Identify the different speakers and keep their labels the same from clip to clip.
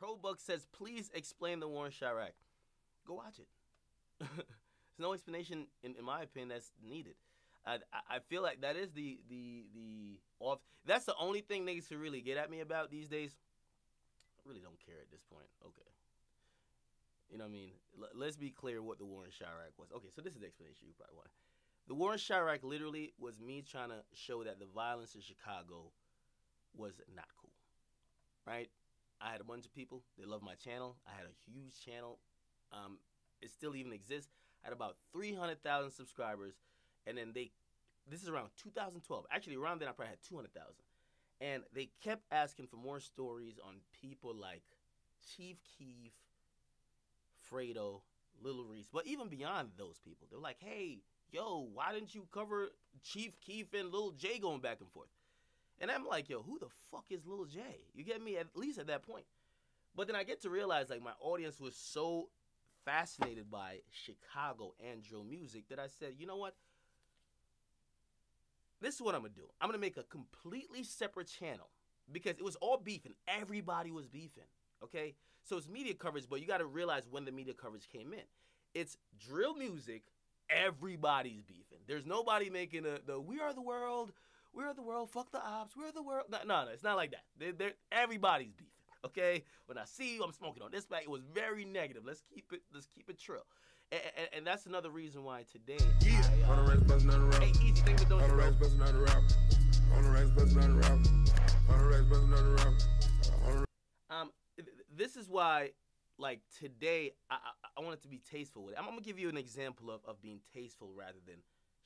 Speaker 1: Roebuck says, please explain the war in Chiraq. Go watch it. There's no explanation, in my opinion, that's needed. I feel like that is the off. That's the only thing niggas can really get at me about these days. I really don't care at this point. Okay. You know what I mean? Let's be clear what the war in Chiraq was. Okay, so this is the explanation you probably want. The war in Chiraq literally was me trying to show that the violence in Chicago was not cool. Right? I had a bunch of people. They loved my channel. I had a huge channel. It still even exists. I had about 300,000 subscribers. And then this is around 2012. Actually, around then I probably had 200,000. And they kept asking for more stories on people like Chief Keef, Fredo, Lil Reese. But even beyond those people, they're like, hey, yo, why didn't you cover Chief Keef and Lil J going back and forth? And I'm like, yo, who the fuck is Lil J? You get me? At least at that point. But then I get to realize, like, my audience was so fascinated by Chicago and drill music that I said, you know what? This is what I'm going to do. I'm going to make a completely separate channel because it was all beefing. Everybody was beefing, okay? So it's media coverage, but you got to realize when the media coverage came in. It's drill music. Everybody's beefing. There's nobody making the we are the world, fuck the ops, we're the world. No, it's not like that. Everybody's beefing, okay? When I see you, I'm smoking on this back. It was very negative. Let's keep it trill. And that's another reason why today.
Speaker 2: Yeah. On the race, busting on the rap.
Speaker 1: Hey, easy thing to do.
Speaker 2: On the race, busting on the rap. On the race, busting on the rap. On the race, busting on the rap.
Speaker 1: This is why, like, today, I want it to be tasteful with it. I'm going to give you an example of being tasteful rather than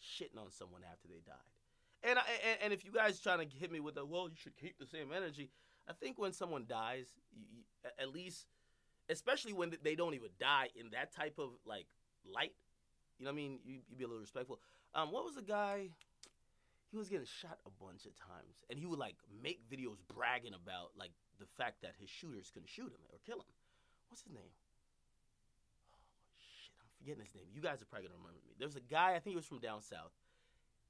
Speaker 1: shitting on someone after they died. And if you guys trying to hit me with well, you should keep the same energy. I think when someone dies, you, at least, especially when they don't even die in that type of, like, light, you know what I mean? You be a little respectful. What was the guy? He was getting shot a bunch of times, and he would, like, make videos bragging about, like, the fact that his shooters couldn't shoot him or kill him. What's his name? Oh, shit, I'm forgetting his name. You guys are probably going to remember me. There's a guy, I think he was from down south.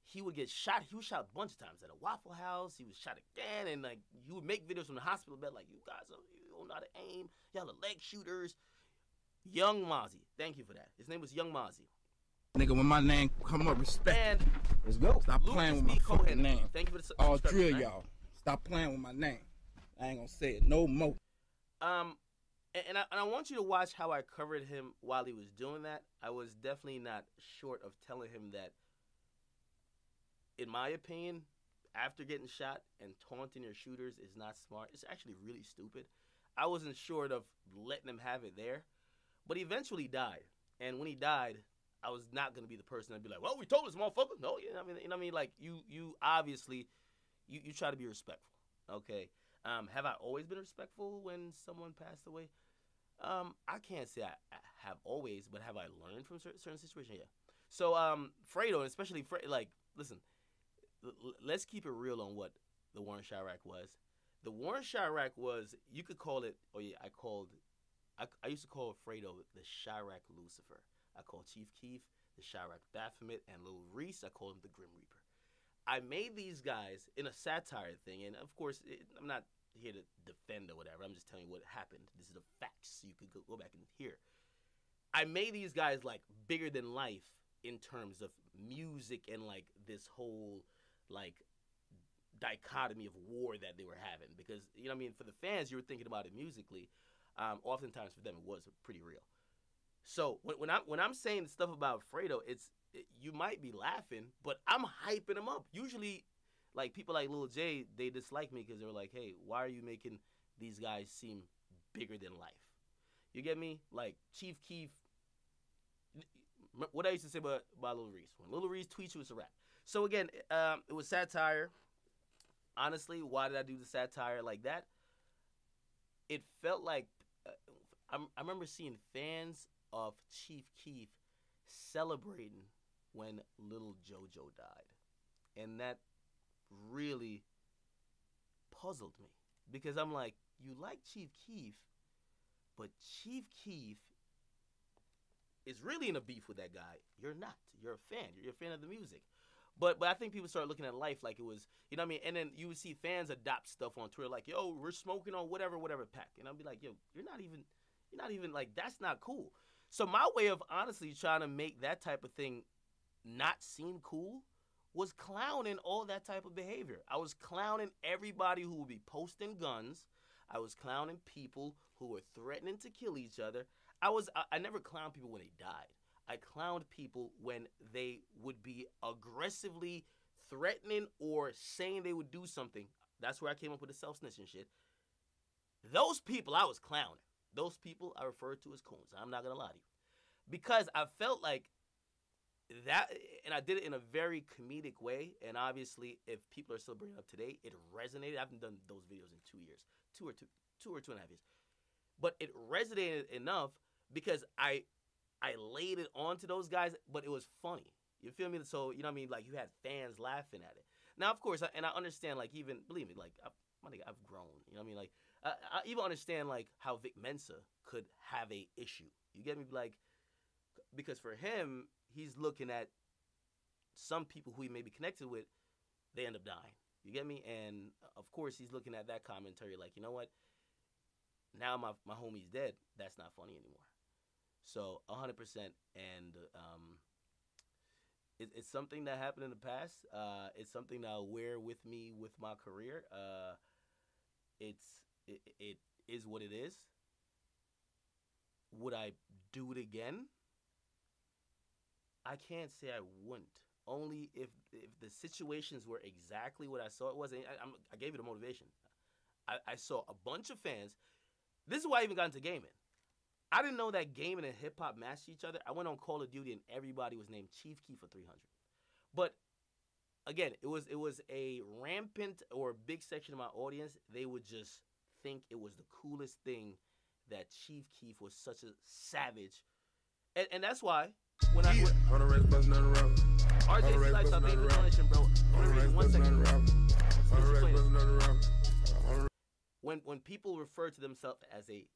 Speaker 1: He would get shot. He was shot a bunch of times at a Waffle House. He was shot again, and, like, he would make videos from the hospital bed like, you guys you don't know how to aim. Y'all are leg shooters. Young Mozzie. Thank you for that. His name was Young Mozzie.
Speaker 3: Nigga, when my name come up, respect.
Speaker 1: And
Speaker 3: let's go. Stop playing with my fucking name.
Speaker 1: Thank you for the
Speaker 3: all three of y'all. Stop playing with my name. I ain't gonna say it no more.
Speaker 1: And I want you to watch how I covered him while he was doing that. I was definitely not short of telling him that, in my opinion, after getting shot and taunting your shooters is not smart. It's actually really stupid. I wasn't short of letting him have it there. But he eventually died. And when he died, I was not going to be the person that'd be like, well, we told this motherfucker. No, you know what I mean? Like, you obviously, you try to be respectful, okay? Have I always been respectful when someone passed away? I can't say I have always, but have I learned from certain situations? Yeah. So, Fredo, and especially, like, listen, let's keep it real on what the war in Chiraq was. The war in Chiraq was, you could call it, I used to call Fredo the Chiraq Lucifer. I called Chief Keef the Chiraq Baphomet, and Lil Reese, I called him the Grim Reaper. I made these guys in a satire thing, and of course, I'm not here to defend or whatever. I'm just telling you what happened. This is the facts, so you could go back and hear. I made these guys, like, bigger than life in terms of music and, like, this whole, like, dichotomy of war that they were having. Because, you know what I mean, for the fans, you were thinking about it musically. Oftentimes for them, it was pretty real. So when I'm saying stuff about Fredo, you might be laughing, but I'm hyping him up. Usually, like, people like Lil J, they dislike me because they're like, hey, why are you making these guys seem bigger than life? You get me? Like, Chief Keef, what I used to say about Lil Reese. When Lil Reese tweets you, it's a rap. So again, it was satire. Honestly, why did I do the satire like that? It felt like, I remember seeing fans of Chief Keef celebrating when Little JoJo died. And that really puzzled me. Because I'm like, you like Chief Keef, but Chief Keef is really in a beef with that guy. You're not. You're a fan. You're a fan of the music. But I think people started looking at life like it was, you know what I mean? And then you would see fans adopt stuff on Twitter like, yo, we're smoking on whatever pack. And I'll be like, yo, you're not even like, that's not cool. So my way of honestly trying to make that type of thing not seem cool was clowning all that type of behavior. I was clowning everybody who would be posting guns. I was clowning people who were threatening to kill each other. I never clowned people when they died. I clowned people when they would be aggressively threatening or saying they would do something. That's where I came up with the self-snitching shit. Those people I was clowning. Those people I referred to as coons. I'm not going to lie to you. Because I felt like that, and I did it in a very comedic way, and obviously if people are still bringing it up today, it resonated. I haven't done those videos in 2 years. Two or 2.5 years. But it resonated enough because I laid it on to those guys, but it was funny. You feel me? So, you know what I mean? Like, you had fans laughing at it. Now, of course, and I understand, like, even, believe me, like, I've grown. You know what I mean? Like, I even understand, like, how Vic Mensa could have a issue. You get me? Like, because for him, he's looking at some people who he may be connected with, they end up dying. You get me? And, of course, he's looking at that commentary like, you know what? Now my homie's dead. That's not funny anymore. So 100%, and it's something that happened in the past. It's something that I'll wear with me with my career. It is what it is. Would I do it again? I can't say I wouldn't. Only if the situations were exactly what I saw it was. I gave you the motivation. I saw a bunch of fans. This is why I even got into gaming. I didn't know that gaming and hip-hop matched each other. I went on Call of Duty and everybody was named Chief Keef for 300. But, again, it was a rampant or big section of my audience. They would just think it was the coolest thing that Chief Keef was such a savage. And that's why when I... RJC Lifestyle, thank you for the donation, bro. One second. When people refer to themselves as a...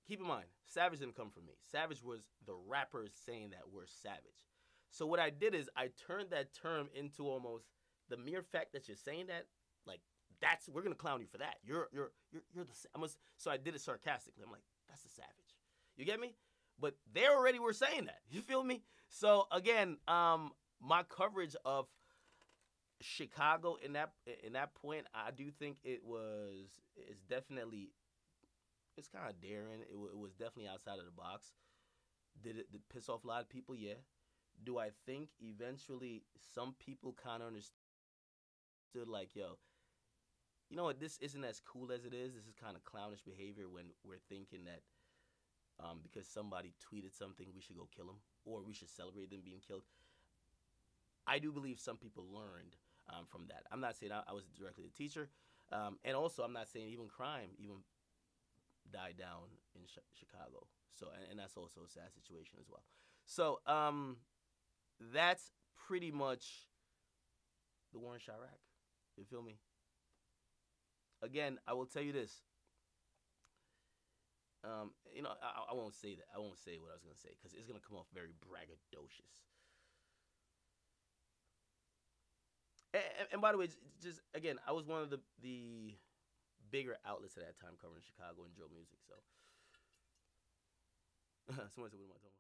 Speaker 1: Keep in mind, Savage didn't come from me. Savage was the rappers saying that we're savage. So what I did is I turned that term into almost the mere fact that you're saying that, like, we're gonna clown you for that. You're the... So I did it sarcastically. I'm like, that's the savage. You get me? But they already were saying that. You feel me? So again, my coverage of Chicago in that point, I do think it's definitely, it's kind of daring. It was definitely outside of the box. Did it piss off a lot of people? Yeah. Do I think eventually some people kind of understood, like, yo, you know what, this isn't as cool as it is. This is kind of clownish behavior when we're thinking that because somebody tweeted something, we should go kill them or we should celebrate them being killed. I do believe some people learned from that. I'm not saying I was directly a teacher. And also, I'm not saying even crime even died down in Chicago. So, and that's also a sad situation as well. So, that's pretty much the war in Chiraq. You feel me? Again, I will tell you this. You know, I won't say that. I won't say what I was going to say because it's going to come off very braggadocious. And by the way, just again, I was one of the bigger outlets at that time covering Chicago and drill music. So, someone said, "What am I talking about?"